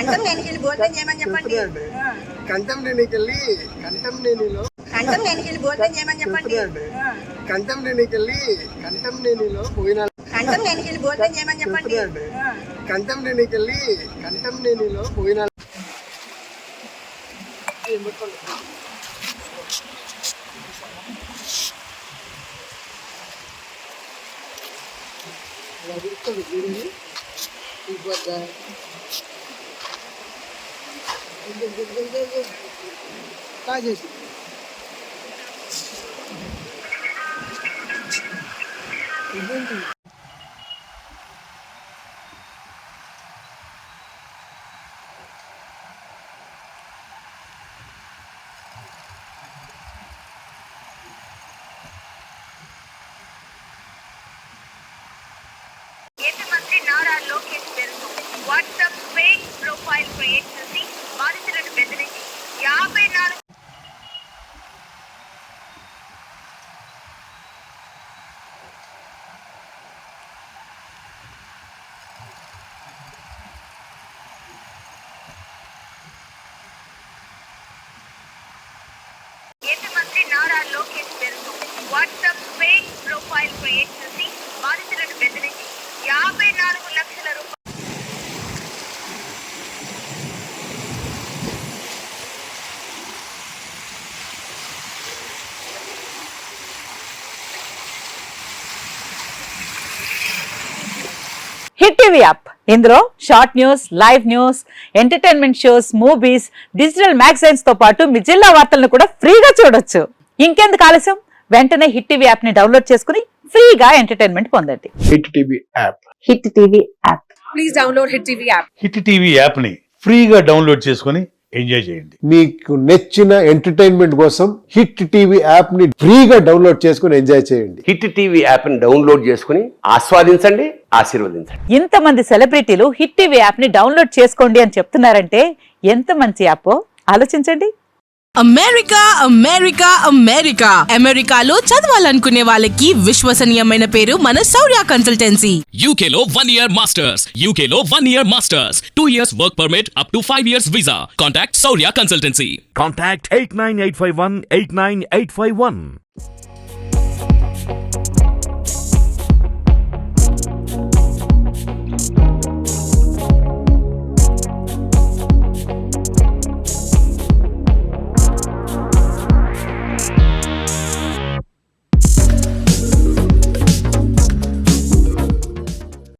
కంఠం నేను వెళ్ళి భోజనం చేయమని చెప్పండి. కంఠం నేనికెళ్ళి కంఠం నేనిలో కంఠం నేను వెళ్ళి భోజనం చేయమని చెప్పండి. కంఠం నేనికెళ్ళి కంఠం నేనిలో పోయిన కంఠం నేను వెళ్ళి భోజనం చేయమని చెప్పండి. కంఠం నేనికెళ్ళి కంఠం నేనిలో పోయిన काय చేసి కేంద్ర మంత్రి నారా లోకేష్ పేరుతో వాట్సాప్ ఫేక్ ప్రొఫైల్ క్రియేట్ చేసి బాధితులను బెదిరించి 54 కేంద్ర మంత్రి నారా లోకేష్ పేరుతో వాట్సాప్ ఫేక్ ప్రొఫైల్ క్రియేట్ చేసి బాధితులను బెదిరించి 54 లక్షల రూపాయలు హిట్ టీవీ యాప్ ఇందులో short news, live news, entertainment shows, movies, digital magazines తో పాటు మీ జిల్లా వార్తలను కూడా ఫ్రీగా చూడొచ్చు. ఇంకెందుకు ఆలస్యం, వెంటనే హిట్ టీవీ యాప్ ని డౌన్లోడ్ చేసుకుని ఫ్రీగా ఎంటర్టైన్మెంట్ పొందండి. Hit TV app hit TV app please download hit TV app. Hit TV app ని ఫ్రీగా డౌన్లోడ్ చేసుకుని ఎంజాయ్ చేయండి. మీకు నచ్చిన ఎంటర్టైన్మెంట్ కోసం హిట్ టీవీ యాప్ ని ఫ్రీగా డౌన్లోడ్ చేసుకుని ఎంజాయ్ చేయండి. హిట్ టీవీ యాప్ ని డౌన్లోడ్ చేసుకుని ఆస్వాదించండి, ఆశీర్వదించండి. ఇంతమంది సెలబ్రిటీలు హిట్ టీవీ యాప్ ని డౌన్లోడ్ చేసుకోండి అని చెప్తున్నారంటే ఎంత మంచి యాప్ ఆలోచించండి. అమెరికా అమెరికా అమెరికా అమెరికాలో చదవాలనుకునే వాళ్ళకి విశ్వసనీయమైన పేరు మన శౌర్య కన్సల్టెన్సీ. UK లో 1 year masters, UK లో 1 year masters, 2 years work permit up to 5 years visa. Contact Saurya Consultancy. Contact 89851 89851.